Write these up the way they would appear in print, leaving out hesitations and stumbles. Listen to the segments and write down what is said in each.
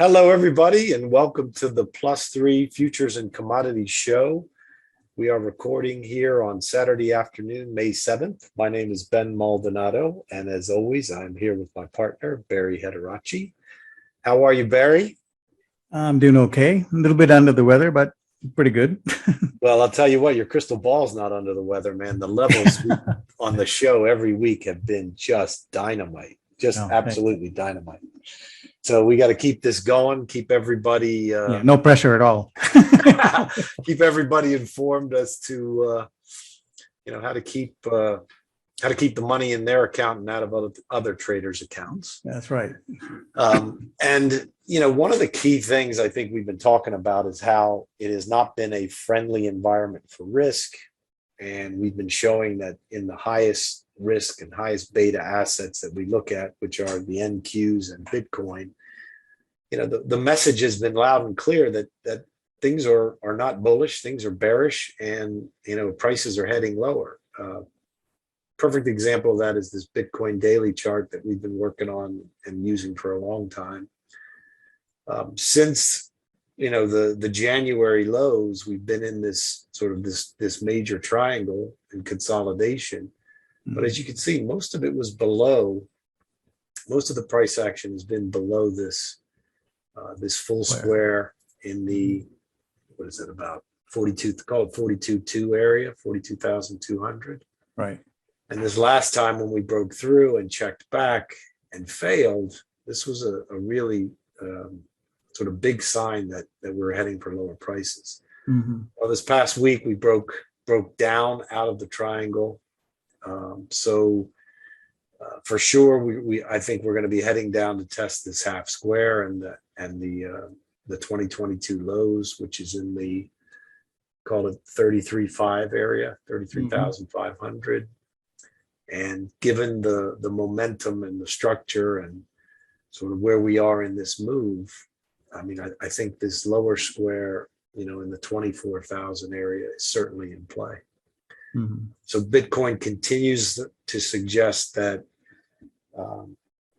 Hello, everybody, and welcome to the Plus3 Futures and Commodities show. We are recording here on Saturday afternoon, May 7th. My name is Ben Maldonado, and as always, I'm here with my partner, Barrie Hederachi. How are you, Barrie? I'm doing okay. A little bit under the weather, but pretty good. Well, I'll tell you what, your crystal ball's not under the weather, man. The levels on the show every week have been just dynamite, absolutely dynamite. So we got to keep this going, keep everybody no pressure at all. keep everybody informed as to how to keep the money in their account and out of other traders' accounts. That's right. And one of the key things I think we've been talking about is how it has not been a friendly environment for risk, and we've been showing that in the highest risk and highest beta assets that we look at, which are the NQs and Bitcoin, the message has been loud and clear that things are not bullish, things are bearish, and prices are heading lower. Perfect example of that is this Bitcoin daily chart that we've been working on and using for a long time. Since the January lows, we've been in this sort of this major triangle and consolidation. But as you can see, most of the price action has been below this full square in the, what is it, about 42, call it 42.2 area, 42,200. Right. And this last time when we broke through and checked back and failed, this was a really sort of big sign that we're heading for lower prices. Mm-hmm. Well, this past week we broke down out of the triangle. For sure, I think we're going to be heading down to test this half square and the 2022 lows, which is in the, call it 33.5 area, 33,500. And given the momentum and the structure and sort of where we are in this move, I mean, I think this lower square, in the 24,000 area is certainly in play. Mm-hmm. So Bitcoin continues to suggest that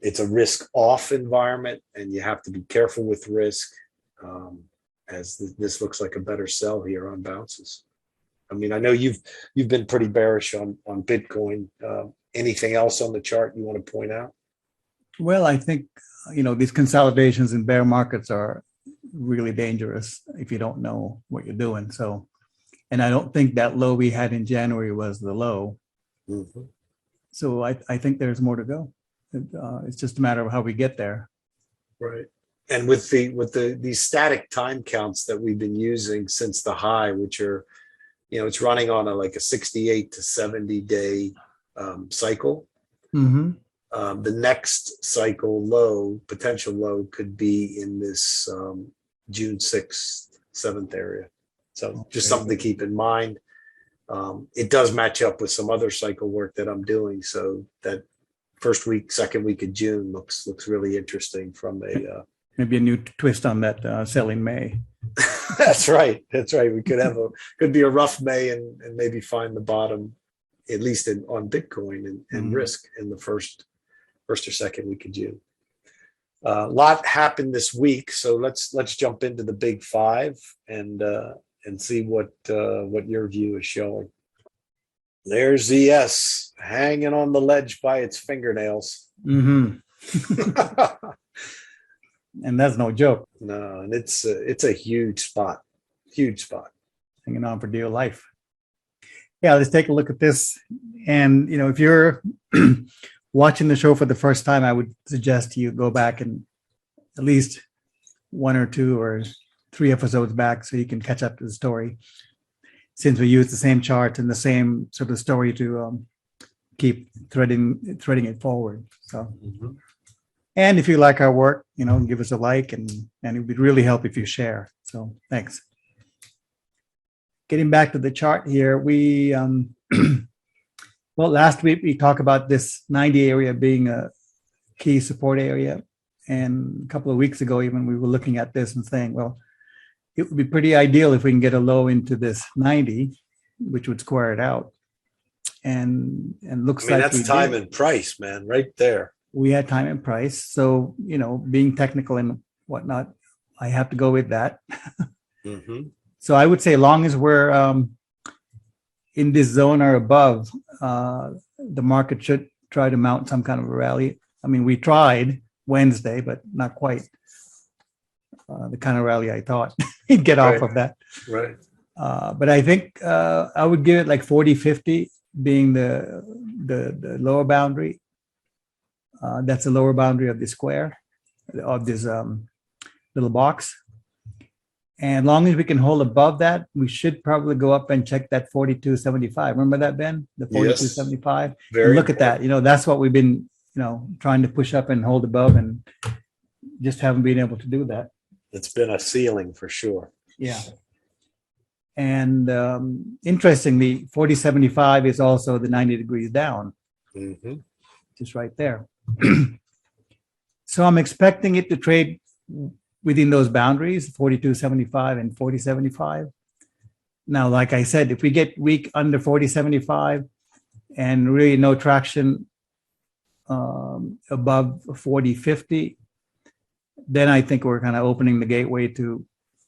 it's a risk-off environment, and you have to be careful with risk, as this looks like a better sell here on bounces. I mean, I know you've been pretty bearish on Bitcoin. Anything else on the chart you want to point out? Well, I think these consolidations in bear markets are really dangerous if you don't know what you're doing. So. And I don't think that low we had in January was the low. Mm-hmm. So I think there's more to go. It's just a matter of how we get there. Right. And with these static time counts that we've been using since the high, which are, it's running on a 68 to 70 day cycle. Mm-hmm. The next cycle potential low could be in this June 6th, 7th area. So just something to keep in mind. It does match up with some other cycle work that I'm doing. So that first week, second week of June looks really interesting from maybe a new twist on that sell in May. That's right. We could be a rough May and maybe find the bottom, at least on Bitcoin and risk in the first or second week of June. A lot happened this week, so let's jump into the big five and see what your view is showing. There's the S hanging on the ledge by its fingernails. Mm-hmm. And that's no joke. No, and it's a huge spot. Hanging on for dear life. Yeah, let's take a look at this. And, if you're watching the show for the first time, I would suggest you go back and at least one or two or 3 episodes back so you can catch up to the story, since we use the same chart and the same sort of story to keep threading it forward. So, And if you like our work, give us a like, and it would really help if you share. So thanks. Getting back to the chart here, we last week we talked about this 90 area being a key support area, and a couple of weeks ago even we were looking at this and saying, well, it would be pretty ideal if we can get a low into this 90, which would square it out. And looks like that's time and price, man, right there. We had time and price. So, being technical in whatnot, I have to go with that. Mhm. So I would say, long as we're in this zone or above, the market should try to mount some kind of a rally. I mean, we tried Wednesday, but not quite the kind of rally I thought he'd get off Right. of that. Right. But I think I would give it like 40-50 being the lower boundary. That's the lower boundary of the square, of this little box. And long as we can hold above that, we should probably go up and check that 42.75. Remember that, Ben? The Yes. 42.75. Very And look at that. important. You know, that's what we've been, trying to push up and hold above, and just haven't been able to do that. It's been a ceiling for sure. Yeah. And interestingly, 40.75 is also the 90 degrees down, Mhm. just right there. So I'm expecting it to trade within those boundaries, 42.75 and 40.75. Now, like I said, if we get weak under 40.75 and really no traction above 40.50, then I think we're kind of opening the gateway to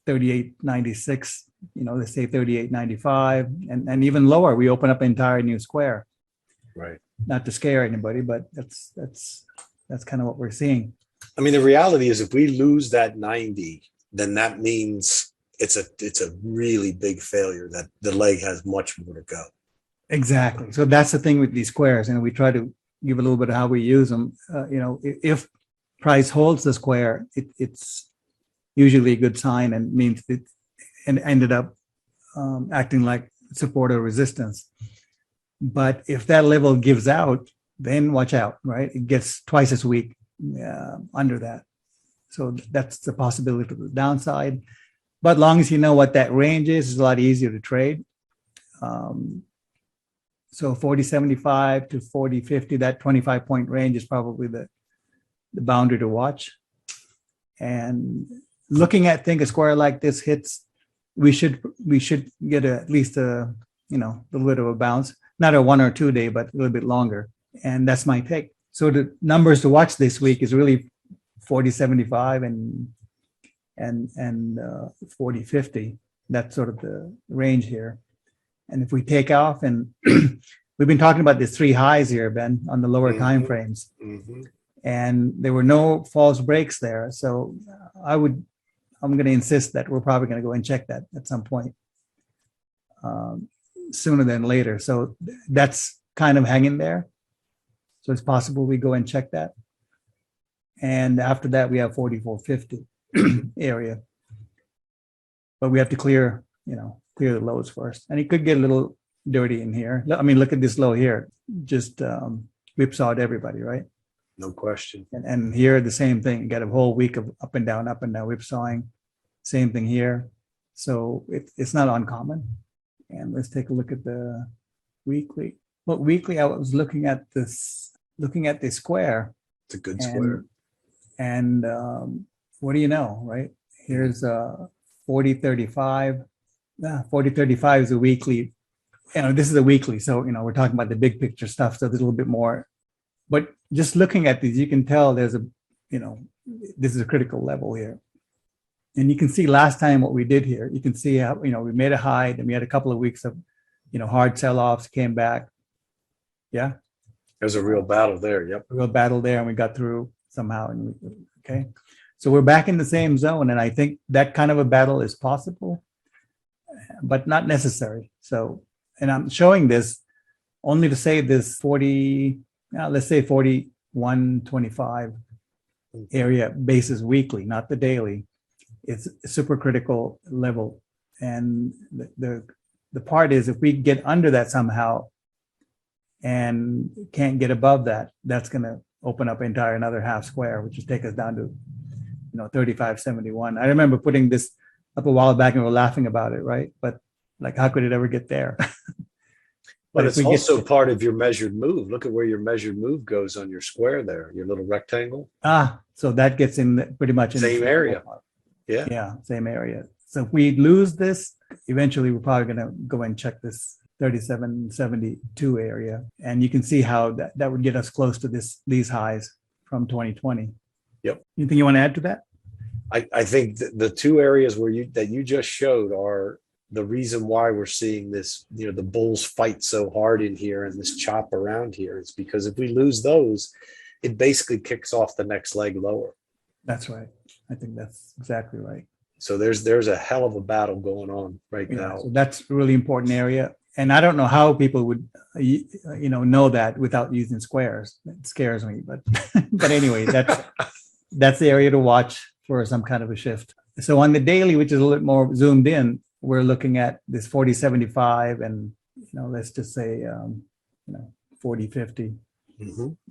38.96, let's say 38.95, and even lower. We open up an entire new square. Right. Not to scare anybody, but that's kind of what we're seeing. I mean, the reality is if we lose that 90, then that means it's a really big failure, that the leg has much more to go. Exactly. So that's the thing with these squares, and we try to give a little bit of how we use them. If price holds the square, it's usually a good sign and means it ended up acting like support or resistance. But if that level gives out, then watch out, right? It gets twice as weak under that. So that's the possibility to the downside. But long as you know what that range is, it's a lot easier to trade. So 40.75 to 40.50, that 25-point range is probably the boundary to watch. And looking at a square like this hits, we should get at least a little bit of a bounce, not a 1 or 2 day, but a little bit longer. And that's my take. So the numbers to watch this week is really 40.75 and 40.50. That's sort of the range here. And if we take off, and we've been talking about these 3 highs here, Ben, on the lower time frames, and there were no false breaks there. So I'm going to insist that we're probably going to go and check that at some point sooner than later. So that's kind of hanging there. So it's possible we go and check that. And after that, we have 44.50 area. But we have to clear the lows first. And it could get a little dirty in here. I mean, look at this low here. Just whipsawed everybody, right? No question. And here, the same thing. You got a whole week of up and down whipsawing. Same thing here. So it's not uncommon. And let's take a look at the weekly. Well, weekly, I was looking at this square. It's a good square. And what do you know, right? Here's 40.35. 40.35 is a weekly. This is a weekly. So, we're talking about the big picture stuff. So there's a little bit more. But just looking at these, you can tell there's this is a critical level here. And you can see last time what we did here. You can see how, we made a high, then we had a couple of weeks of, hard sell-offs, came back. Yeah. There's a real battle there. Yep. A real battle there, and we got through somehow. Okay. So we're back in the same zone. And I think that kind of a battle is possible, but not necessary. So, and I'm showing this only to say this 40, let's say 41.25 area basis weekly, not the daily. It's a super critical level. And the part is, if we get under that somehow and can't get above that, that's going to open up another half square, which will take us down to 35.71. I remember putting this up a while back and we were laughing about it, right? But how could it ever get there? But it's also part of your measured move. Look at where your measured move goes on your square there, your little rectangle. So that gets in pretty much in same the area. Yeah. Yeah, same area. So if we lose this, eventually we're probably going to go and check this 37.72 area. And you can see how that would get us close to these highs from 2020. Yep. Anything you want to add to that? I think the two areas where you just showed are the reason why we're seeing this, the bulls fight so hard in here and this chop around here is because if we lose those, it basically kicks off the next leg lower. That's right. I think that's exactly right. So there's a hell of a battle going on right Yeah, now. so that's a really important area. And I don't know how people would, know that without using squares. It scares me, but but anyway, that's the area to watch for some kind of a shift. So on the daily, which is a little bit more zoomed in, we're looking at this 40.75 and let's just say 40.50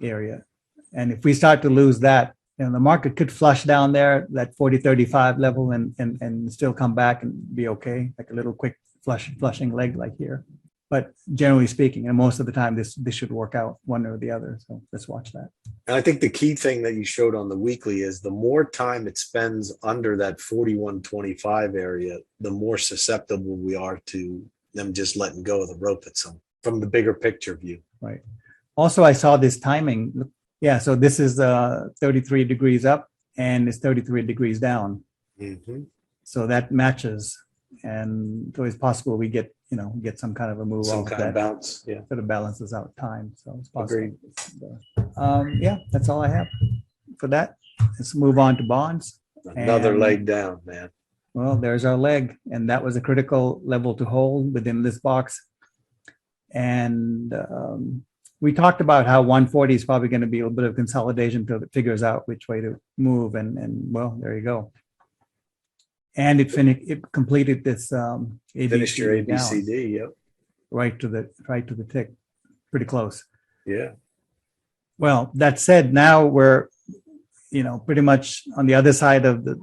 area. And if we start to lose that, the market could flush down there, that 40.35 level, and still come back and be okay, like a little quick flushing leg like here. But generally speaking, and most of the time, this should work out one or the other. So let's watch that. And I think the key thing that you showed on the weekly is the more time it spends under that 41.25 area, the more susceptible we are to them just letting go of the rope at some from the bigger picture view. Right. Also, I saw this timing. Yeah, so this is 33 degrees up and it's 33 degrees down. Mm-hmm. So that matches. And so it's possible we get some kind of a move Some off kind that of bounce. Yeah. sort of balances out time. So it's possible. Agreed. Yeah, that's all I have for that. Let's move on to bonds. Another And, leg down, man. Well, there's our leg. And that was a critical level to hold within this box. And we talked about how 140 is probably going to be a little bit of consolidation until it figures out which way to move. And well, there you go. And it completed this Finished your ABCD, yep. Right to the tick, pretty close. Yeah. Well, that said, now we're pretty much on the other side of the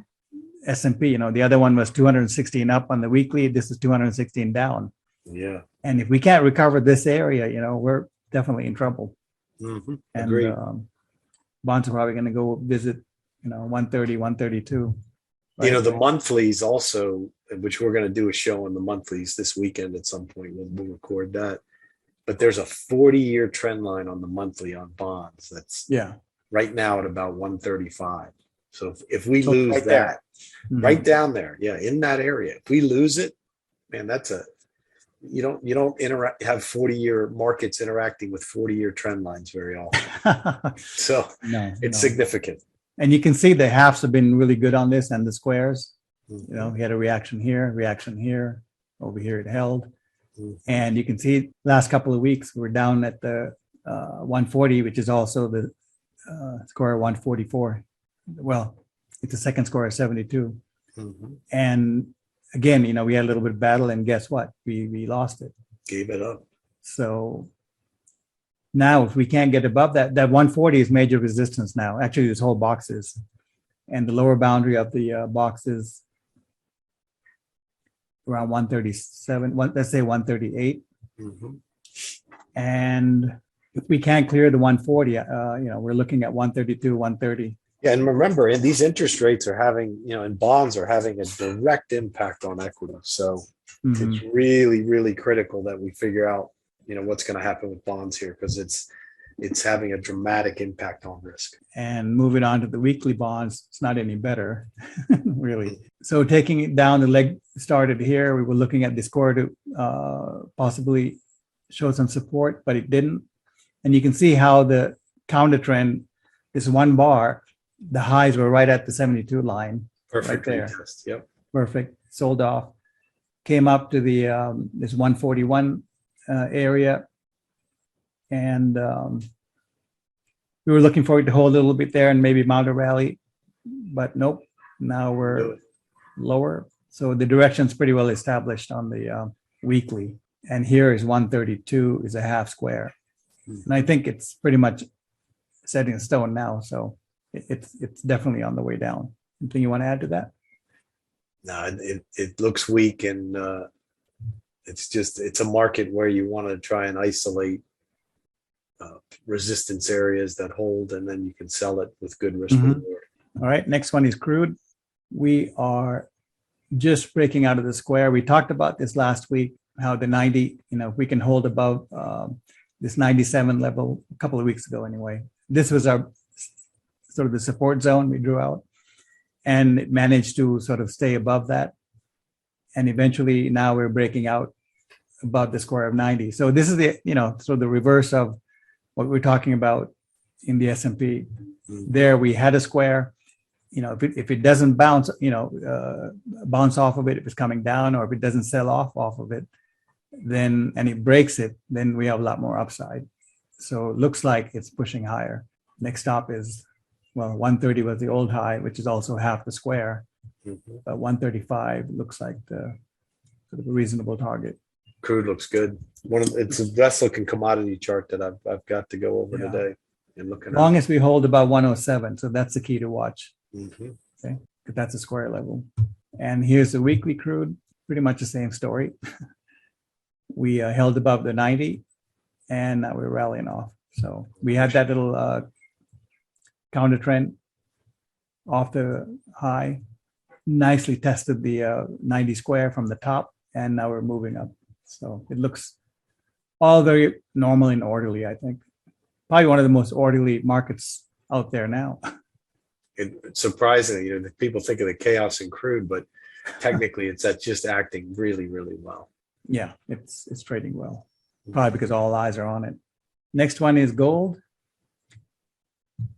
S&P. The other one was 216 up on the weekly. This is 216 down. Yeah. And if we can't recover this area, we're definitely in trouble. Mm-hmm. And Agreed. bonds are probably going to go visit 130, 132. Right? The monthlies also, which we're going to do a show on the monthlies this weekend at some point. We'll record that. But there's a 40-year trend line on the monthly on bonds. That's right now at about 135. So if we lose right that, Mm-hmm. right down there, in that area, if we lose it, man, you don't have 40-year markets interacting with 40-year trend lines very often. So it's significant. And you can see the halves have been really good on this and the squares. Mm-hmm. We had a reaction here, over here it held. Mm-hmm. And you can see last couple of weeks, we're down at the 140, which is also the score of 144. Well, it's the second score of 72. Mm-hmm. And again, we had a little bit of battle, and guess what? We lost it. Gave it up. So now, if we can't get above that 140 is major resistance now. Actually, this whole box is. And the lower boundary of the box is around 137, let's say 138. Mm-hmm. And if we can't clear the 140, we're looking at 132, 130. Yeah, and remember, these interest rates are having, and bonds are having a direct impact on equity. So it's really, really critical that we figure out, what's going to happen with bonds here, because it's having a dramatic impact on risk. And moving on to the weekly bonds, it's not any better, really. So taking it down, the leg started here. We were looking at this score to possibly show some support, but it didn't. And you can see how the counter trend, this one bar, the highs were right at the 72 line. Perfect right there. retest. Yep. Perfect. Sold off. Came up to the this 141 area. And we were looking for it to hold a little bit there and maybe mount a rally. But nope. Now we're lower. So the direction's pretty well established on the weekly. And here is 132 is a half square. And I think it's pretty much set in stone now. So it's definitely on the way down. Anything you want to add to that? No, it looks weak, and it's a market where you want to try and isolate resistance areas that hold, and then you can sell it with good risk reward. All right, next one is crude. We are just breaking out of the square. We talked about this last week, how the 90, if we can hold above this 97 level a couple of weeks ago anyway. This was our sort of the support zone we drew out. and it managed to sort of stay above that. And eventually now we're breaking out above the square of 90. So this is the, so the reverse of what we're talking about in the S&P. There we had a square. If it doesn't bounce, bounce off of it, if it's coming down, or if it doesn't sell off of it, then, and it breaks it, then we have a lot more upside. So it looks like it's pushing higher. Next stop is, 130 was the old high, which is also half the square. But 135 looks like the sort of a reasonable target. Crude looks good. It's the best looking commodity chart that I've got to go over today and looking at. Long as we hold about 107, so that's the key to watch. Okay, because that's a square level. And here's the weekly crude, pretty much the same story. We held above the 90, and now we're rallying off. So we had that little counter trend off the high, nicely tested the 90 square from the top, and now we're moving up. So it looks all very normal and orderly, I think. Probably one of the most orderly markets out there now. It's surprising, people think of the chaos in crude, but technically it's just acting really, really well. Yeah, it's trading well. Probably because all eyes are on it. Next one is gold.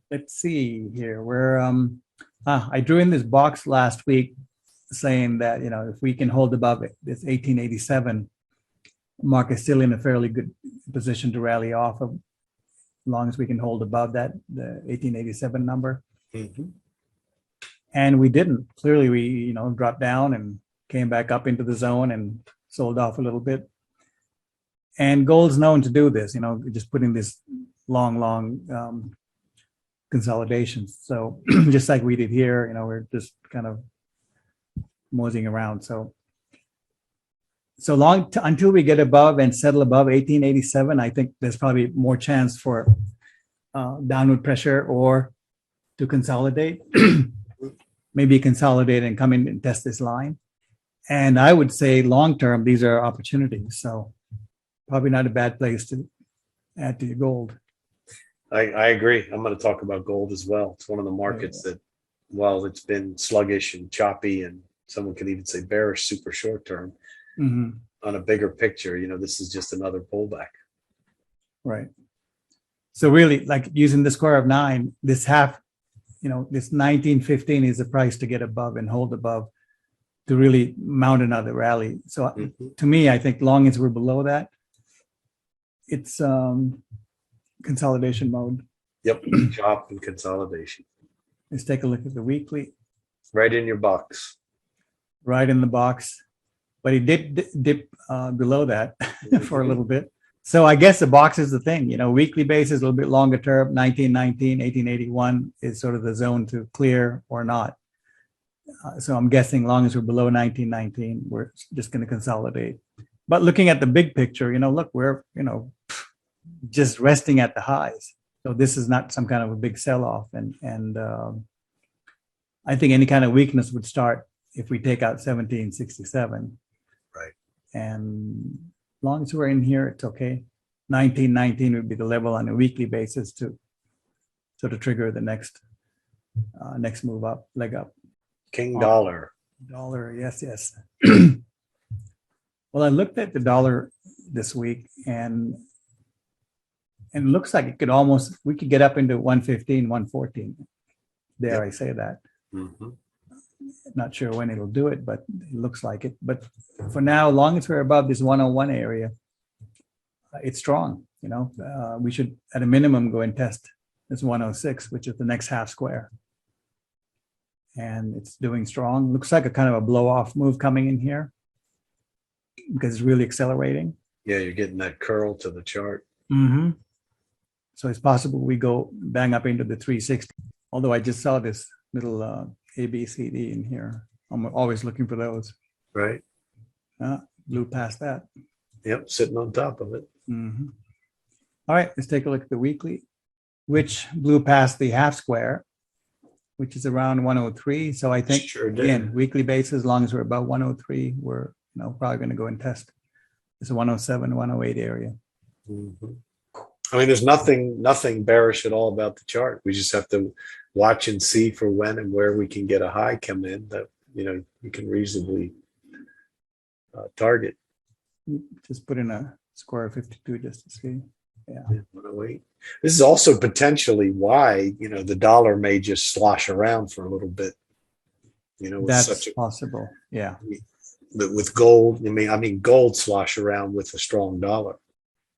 Let's see here. I drew in this box last week saying that, if we can hold above it, this 1887 market still in a fairly good position to rally off of, as long as we can hold above that, the 1887 number. And we didn't. Clearly, we dropped down and came back up into the zone and sold off a little bit. And gold's known to do this, just putting this long consolidations. So just like we did here, we're just kind of moseying around. So long until we get above and settle above 1887, I think there's probably more chance for downward pressure or to consolidate, maybe consolidate and come in and test this line. And I would say long-term, these are opportunities. So probably not a bad place to add to your gold. I agree. I'm going to talk about gold as well. It's one of the markets that, while it's been sluggish and choppy, and someone could even say bearish super short term, on a bigger picture, this is just another pullback. Right. So really, like using the square of 9, this half, this 1915 is the price to get above and hold above to really mount another rally. So to me, I think long as we're below that, it's consolidation mode. Yep, chop and consolidation. Let's take a look at the weekly. Right in your box. Right in the box. But he did dip below that for a little bit. So I guess the box is the thing, weekly basis, a little bit longer term, 1919, 1881 is sort of the zone to clear or not. So I'm guessing long as we're below 1919, we're just going to consolidate. But looking at the big picture, look, we're, just resting at the highs. So this is not some kind of a big sell-off. And I think any kind of weakness would start if we take out 1767. Right. And as long as we're in here, it's okay. 1919 would be the level on a weekly basis to sort of trigger the next move up, leg up. King dollar. Dollar, yes. Well, I looked at the dollar this week, and it looks like we could get up into 115, 114. Dare I say that? Not sure when it'll do it, but it looks like it. But for now, as long as we're above this 101 area, it's strong. We should, at a minimum, go and test this 106, which is the next half square. And it's doing strong. Looks like a kind of a blow-off move coming in here because it's really accelerating. Yeah, you're getting that curl to the chart. So it's possible we go bang up into the 360. Although I just saw this little ABCD in here. I'm always looking for those. Right. Blew past that. Yep, sitting on top of it. All right, let's take a look at the weekly, which blew past the half square, which is around 103. So I think, again, weekly basis, as long as we're above 103, we're probably going to go and test this 107, 108 area. I mean, there's nothing bearish at all about the chart. We just have to watch and see for when and where we can get a high come in that, you can reasonably target. Just put in a square 52 just to see. Yeah. 108. This is also potentially why, the dollar may just slosh around for a little bit. With That's possible. Yeah. with gold, I mean, gold slosh around with a strong dollar.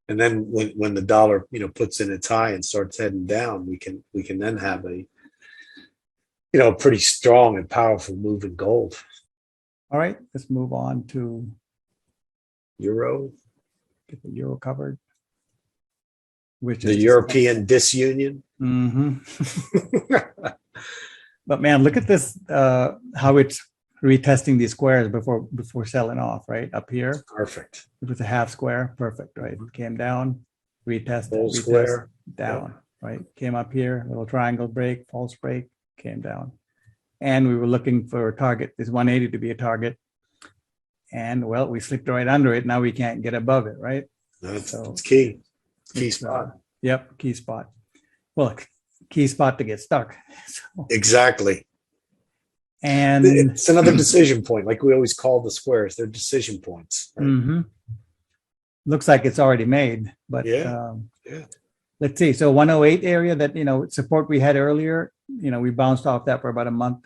And then when the dollar, puts in its high and starts heading down, we can then have a pretty strong and powerful move in gold. All right, let's move on to Euro, get the euro covered. Which the is European disunion. Mm-hmm. But man, look at this, how it's retesting these squares before selling off, right? Up here. Perfect. It was a half square. Perfect, right? Came down, retested, Square. down, right? Came up here, little triangle break, false break, came down. And we were looking for a target, this 180 to be a target. And well, we slipped right under it. Now we can't get above it, right? That's key. Key It's, spot. Yep, key spot. Well, key spot to get stuck. So, Exactly. and it's another decision point, like we always call the squares. They're decision points. Right? mm-hmm. Looks like it's already made, but Yeah. Let's see. So 108 area that, support we had earlier, we bounced off that for about a month.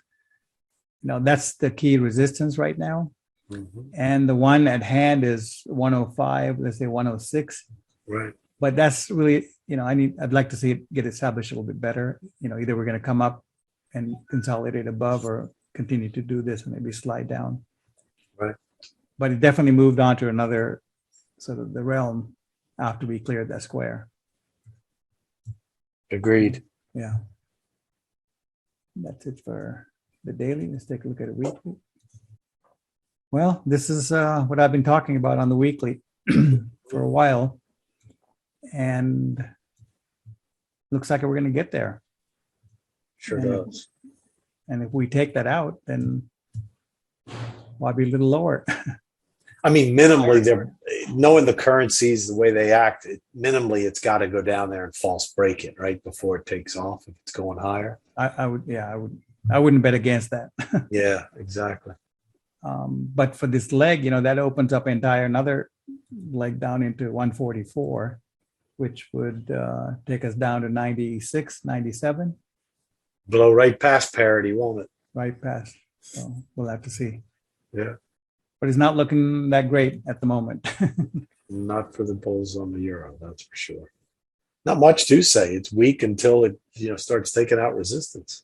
That's the key resistance right now. Mm-hmm. And the one at hand is 105, let's say 106. Right. But that's really, I'd like to see it get established a little bit better. Either we're going to come up and consolidate above or continue to do this and maybe slide down. Right. But it definitely moved on to another sort of the realm after we cleared that square. Agreed. Yeah. That's it for the daily. Let's take a look at a weekly. Well, this is what I've been talking about on the weekly for a while. And looks like we're going to get there. Sure does. And if we take that out, then why be a little lower? I mean, minimally, they're knowing the currencies, the way they act, minimally, it's got to go down there and false break it, right? Before it takes off, if it's going higher. I wouldn't bet against that. Yeah, exactly. But for this leg, that opens up another leg down into 144, which would take us down to 96, 97. Blow right past parity, won't it? Right past. So we'll have to see. Yeah. But it's not looking that great at the moment. Not for the bulls on the euro, that's for sure. Not much to say. It's weak until it starts taking out resistance.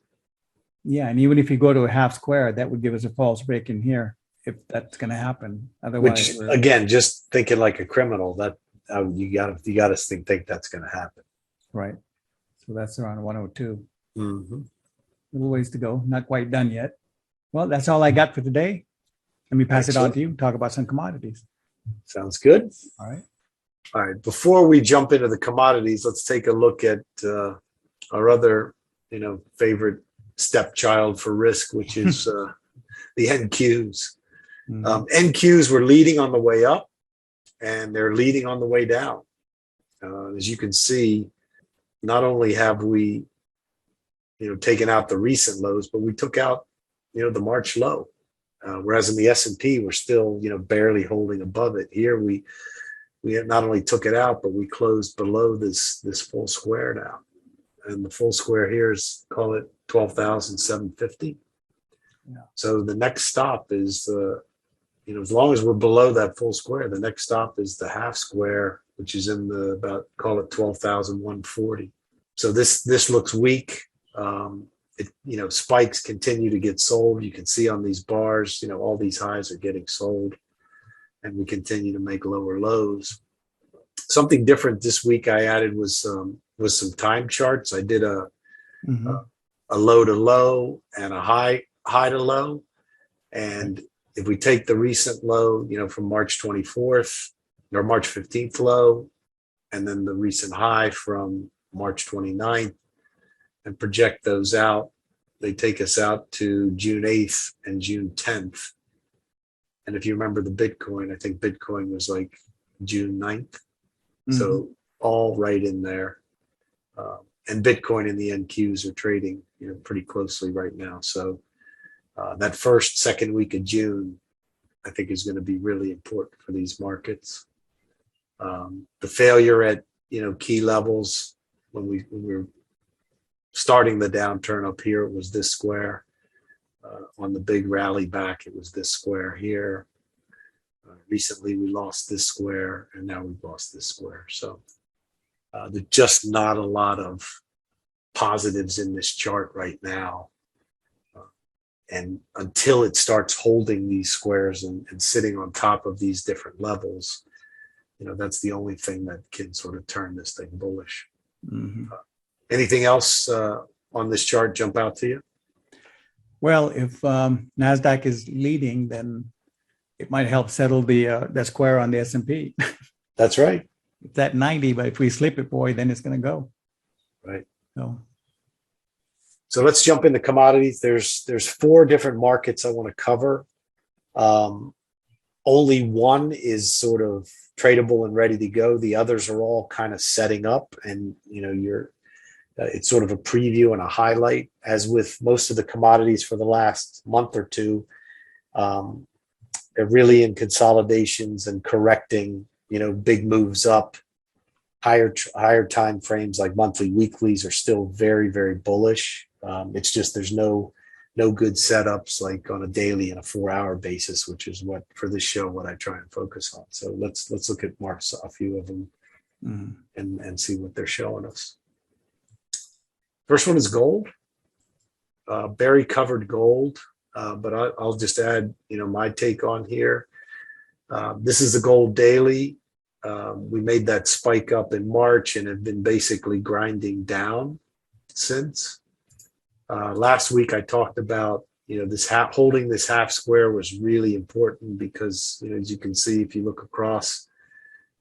Yeah, and even if you go to a half square, that would give us a false break in here if that's going to happen. Otherwise, again, just thinking like a criminal, that you got to think that's going to happen. Right. So that's around 102. Mm-hmm. A little ways to go. Not quite done yet. Well, that's all I got for today. Let me pass it on to you. Talk about some commodities. Sounds good. All right. All right. Before we jump into the commodities, let's take a look at our other, favorite stepchild for risk, which is the NQs. Mm-hmm. NQs were leading on the way up, and they're leading on the way down. As you can see, not only have we, taken out the recent lows, but we took out, the March low. Whereas in the S&P, we're still, barely holding above it. Here, we not only took it out, but we closed below this full square now. And the full square here is, call it 12,750. Yeah. So the next stop is, as long as we're below that full square, the next stop is the half square, which is in the about, call it 12,140. So this looks weak. Spikes continue to get sold. You can see on these bars, all these highs are getting sold, and we continue to make lower lows. Something different this week I added was some time charts. I did a low to low and a high to low. And if we take the recent low, from March 24th or March 15th low, and then the recent high from March 29th, and project those out, they take us out to June 8th and June 10th. And if you remember the Bitcoin, I think Bitcoin was like June 9th. So all right in there. and Bitcoin and the NQs are trading, pretty closely right now. So that second week of June, I think is going to be really important for these markets. The failure at key levels when we were starting the downturn up here, it was this square. On the big rally back, it was this square here. Recently, we lost this square, and now we've lost this square. So there's just not a lot of positives in this chart right now. And until it starts holding these squares and sitting on top of these different levels, that's the only thing that can sort of turn this thing bullish. Mhm. Anything else on this chart jump out to you? Well, if NASDAQ is leading, then it might help settle the square on the S&P. That's right. It's at 90, but if we slip it, boy, then it's going to go. Right. So let's jump into commodities. There's 4 different markets I want to cover. Only one is sort of tradable and ready to go. The others are all kind of setting up, and it's sort of a preview and a highlight. As with most of the commodities for the last month or two, they're really in consolidations and correcting, big moves up. Higher time frames like monthly, weeklies are still very, very bullish. It's just there's no good setups like on a daily and a 4-hour basis, which is what for this show what I try and focus on. So let's look at a few of them and see what they're showing us. First one is gold. Barrie covered gold, but I'll just add my take on here. This is the gold daily. We made that spike up in March and have been basically grinding down since. Last week I talked about holding this half square was really important because as you can see, if you look across,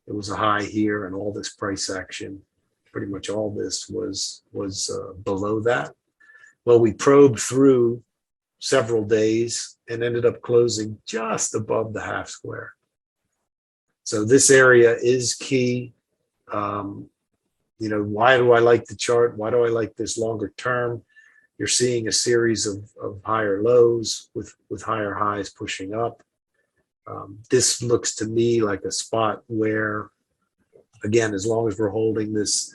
it was a high here and all this price action, pretty much all this was below that. Well, we probed through several days and ended up closing just above the half square. So this area is key. Why do I like the chart? Why do I like this longer term? You're seeing a series of higher lows with higher highs pushing up. This looks to me like a spot where, again, as long as we're holding this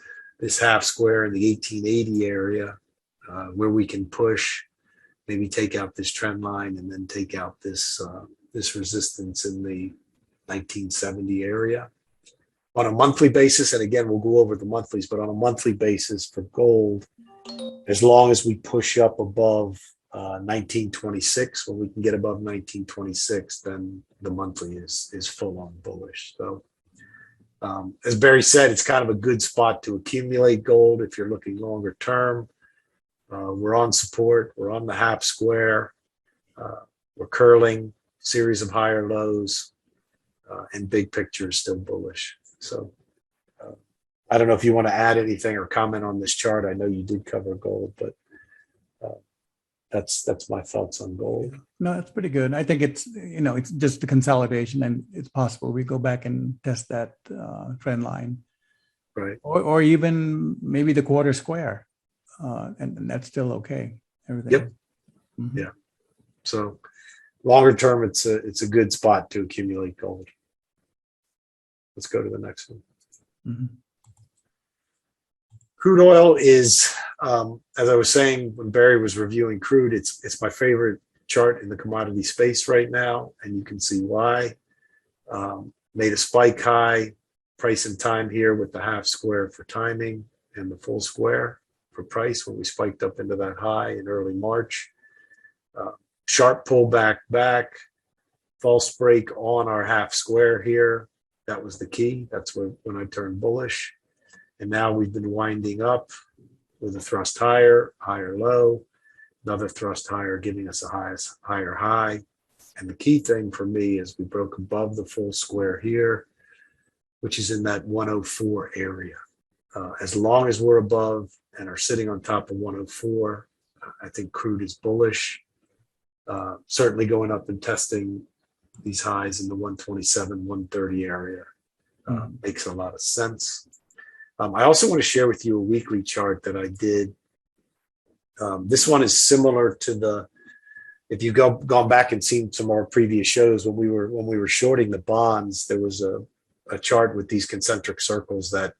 half square in the 1880 area, where we can push, maybe take out this trend line and then take out this resistance in the 1970 area. On a monthly basis, and again, we'll go over the monthlies, but on a monthly basis for gold, as long as we push up above 1926, when we can get above 1926, then the monthly is full on bullish. So as Barrie said, it's kind of a good spot to accumulate gold if you're looking longer term. We're on support. We're on the half square. We're curling, series of higher lows, and big picture is still bullish. So I don't know if you want to add anything or comment on this chart. I know you did cover gold, but that's my thoughts on gold. no, that's pretty good. I think it's just the consolidation, and it's possible we go back and test that trend line, Right. or even maybe the quarter square, and that's still okay. Everything. Yep. Mhm. Yeah. So longer term, it's a good spot to accumulate gold. Let's go to the next one. Mhm. Crude oil is, as I was saying when Barrie was reviewing crude, it's my favorite chart in the commodity space right now, and you can see why. Made a spike high, price and time here with the half square for timing and the full square for price when we spiked up into that high in early March. Sharp pullback back, false break on our half square here. That was the key. That's when I turned bullish. And now we've been winding up with a thrust higher, higher low, another thrust higher, giving us a higher high. And the key thing for me is we broke above the full square here, which is in that 104 area. As long as we're above and are sitting on top of 104, I think crude is bullish. Certainly going up and testing these highs in the 127, 130 area makes a lot of sense. I also want to share with you a weekly chart that I did. This one is similar to if you've gone back and seen some of our previous shows when we were shorting the bonds, there was a chart with these concentric circles that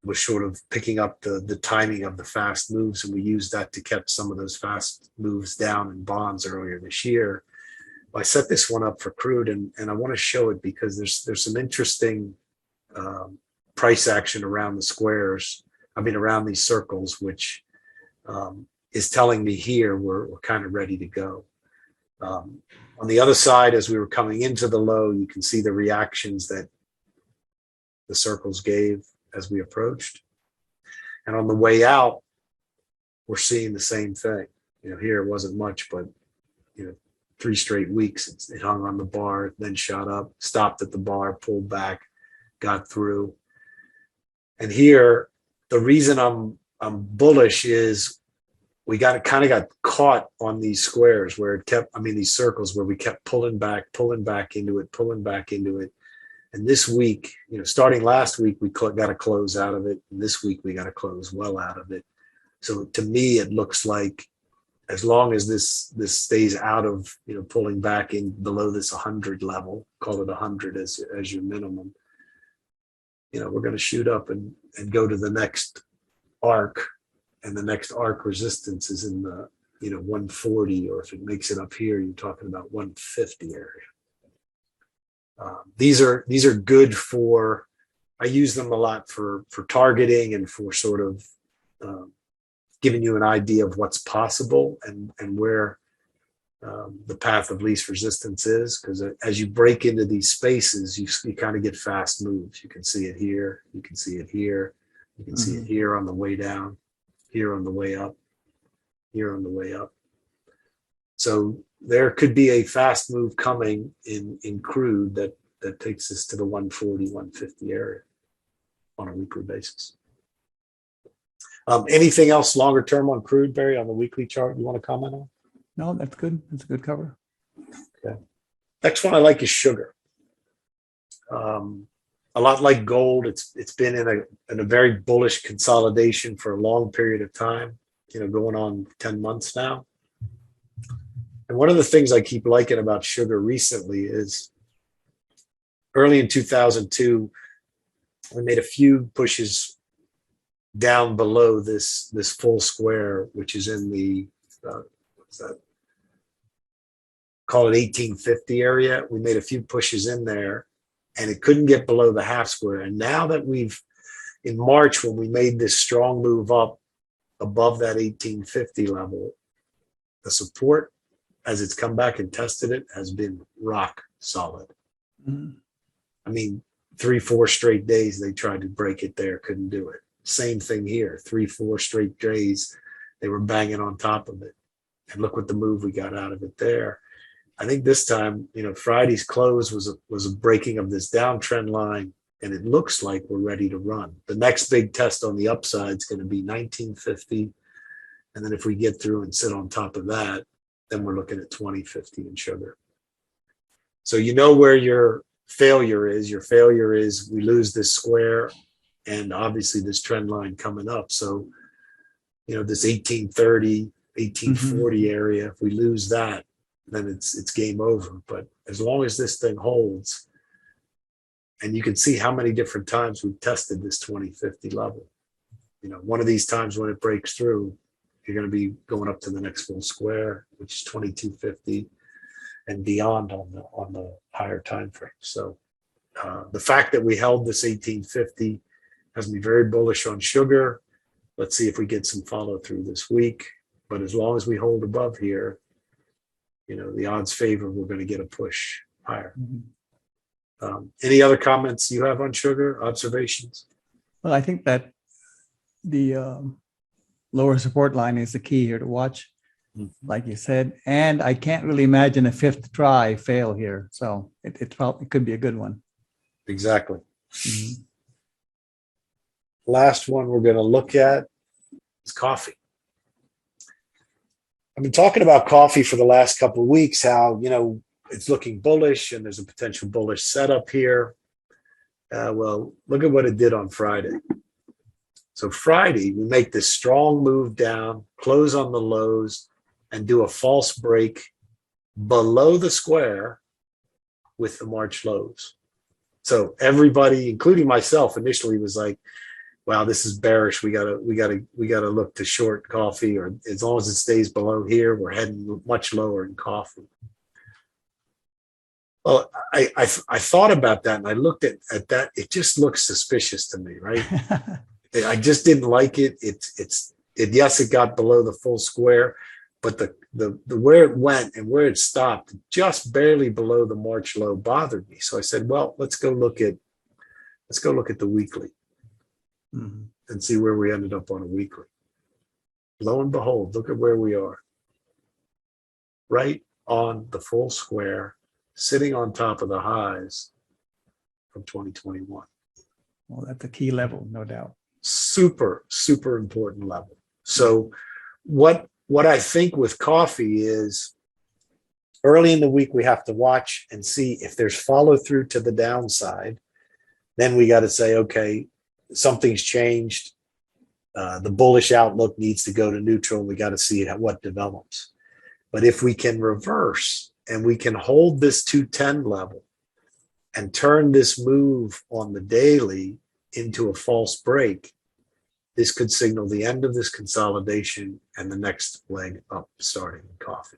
was sort of picking up the timing of the fast moves, and we used that to catch some of those fast moves down in bonds earlier this year. I set this one up for crude, and I want to show it because there's some interesting price action around the squares. I mean, around these circles, which is telling me here we're kind of ready to go. On the other side, as we were coming into the low, you can see the reactions that the circles gave as we approached. And on the way out, we're seeing the same thing. Here it wasn't much, but 3 straight weeks it hung on the bar, then shot up, stopped at the bar, pulled back, got through. And here, the reason I'm bullish is we got caught on these squares where these circles where we kept pulling back into it. And this week, starting last week, we got to close out of it. And this week, we got to close well out of it. So to me, it looks like as long as this stays out of, pulling back in below this 100 level, call it 100 as your minimum, we're going to shoot up and go to the next arc. And the next arc resistance is in the, 140, or if it makes it up here, you're talking about 150 area. These are good for, I use them a lot for targeting and for sort of giving you an idea of what's possible and where the path of least resistance is. Because as you break into these spaces, you kind of get fast moves. You can see it here. You can see it here. You can see it here on the way down, here on the way up, here on the way up. So there could be a fast move coming in crude that takes us to the 140, 150 area on a weekly basis. Anything else longer term on crude, Barrie, on the weekly chart you want to comment on? No, that's good. That's a good cover. Okay. Next one I like is sugar. A lot like gold, it's been in a very bullish consolidation for a long period of time, going on 10 months now. And one of the things I keep liking about sugar recently is early in 2002, we made a few pushes down below this full square, which is in the what's that? Call it 1850 area. We made a few pushes in there, and it couldn't get below the half square. And now that in March, when we made this strong move up above that 1850 level, the support, as it's come back and tested it, has been rock solid. Mm-hmm. I mean, 3-4 straight days they tried to break it there, couldn't do it. Same thing here, 3-4 straight days they were banging on top of it. And look what the move we got out of it there. I think this time, Friday's close was a breaking of this downtrend line, and it looks like we're ready to run. The next big test on the upside is going to be 1950, and then if we get through and sit on top of that, then we're looking at 2050 in sugar. So where your failure is. Your failure is we lose this square, and obviously this trend line coming up. So, this 1830, 1840 area, if we lose that, then it's game over. But as long as this thing holds, and you can see how many different times we've tested this 2050 level. One of these times when it breaks through, you're going to be going up to the next full square, which is 2250 and beyond on the higher time frame. So the fact that we held this 1850 has me very bullish on sugar. Let's see if we get some follow through this week. But as long as we hold above here, the odds favor we're going to get a push higher. Any other comments you have on sugar, observations? Well, I think that the lower support line is the key here to watch, like you said. And I can't really imagine a fifth try fail here. So it probably could be a good one. Exactly. Last one we're going to look at is coffee. I've been talking about coffee for the last couple of weeks, how, it's looking bullish and there's a potential bullish setup here. Well, look at what it did on Friday. So Friday, we make this strong move down, close on the lows, and do a false break below the square with the March lows. So everybody, including myself, initially was like, wow, this is bearish. We gotta look to short coffee, or as long as it stays below here, we're heading much lower in coffee. Well, I thought about that and I looked at that. It just looks suspicious to me, right? I just didn't like it. Yes, it got below the full square, but the where it went and where it stopped, just barely below the March low, bothered me. So I said, well, let's go look at the weekly and see where we ended up on a weekly. Lo and behold, look at where we are. Right on the full square, sitting on top of the highs from 2021. Well, that's a key level, no doubt. Super, super important level. So what I think with coffee is early in the week, we have to watch and see if there's follow through to the downside. Then we got to say, okay, something's changed. The bullish outlook needs to go to neutral. We got to see what develops. But if we can reverse and we can hold this 210 level and turn this move on the daily into a false break, this could signal the end of this consolidation and the next leg up starting in coffee.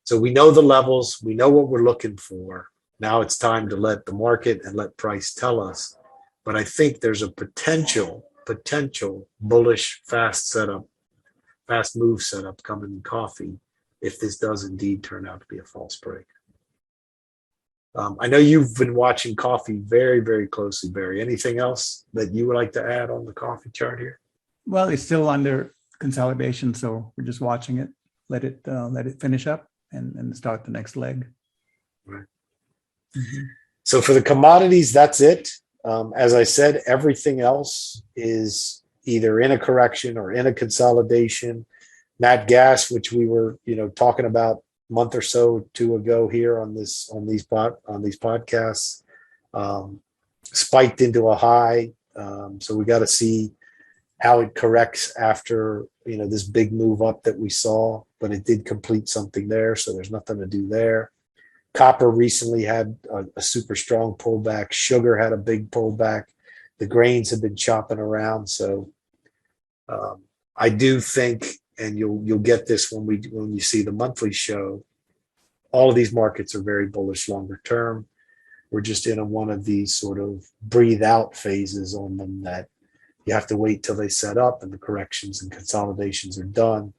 So we know the levels, we know what we're looking for. Now it's time to let the market and let price tell us. But I think there's a potential bullish fast move setup coming in coffee if this does indeed turn out to be a false break. I know you've been watching coffee very, very closely, Barry. Anything else that you would like to add on the coffee chart here? Well, it's still under consolidation, so we're just watching it. Let it finish up and start the next leg. Right. So for the commodities, that's it. As I said, everything else is either in a correction or in a consolidation. Nat gas, which we were, talking about month or so two ago here on these podcasts, spiked into a high. So we got to see how it corrects after this big move up that we saw, but it did complete something there, so there's nothing to do there. Copper recently had a super strong pullback. Sugar had a big pullback. The grains have been chopping around, so I do think, and you'll get this when you see the monthly show, all of these markets are very bullish longer term. We're just in one of these sort of breathe out phases on them that you have to wait till they set up and the corrections and consolidations are done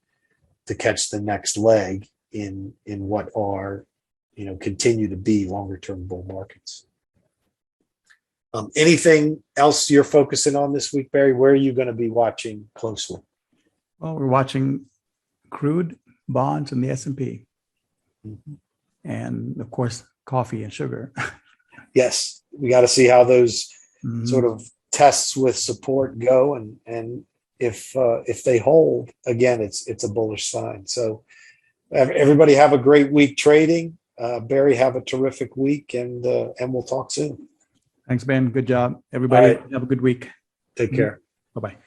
to catch the next leg in what are, continue to be longer term bull markets. Anything else you're focusing on this week, Barry? Where are you going to be watching closely? Well, we're watching crude, bonds, and the S&P. And of course, coffee and sugar. Yes, we got to see how those sort of tests with support go, and if they hold, again, it's a bullish sign. So everybody have a great week trading. Barry, have a terrific week, and we'll talk soon. Thanks, Ben. Good job. Everybody All right. have a good week. Take care. Bye-bye.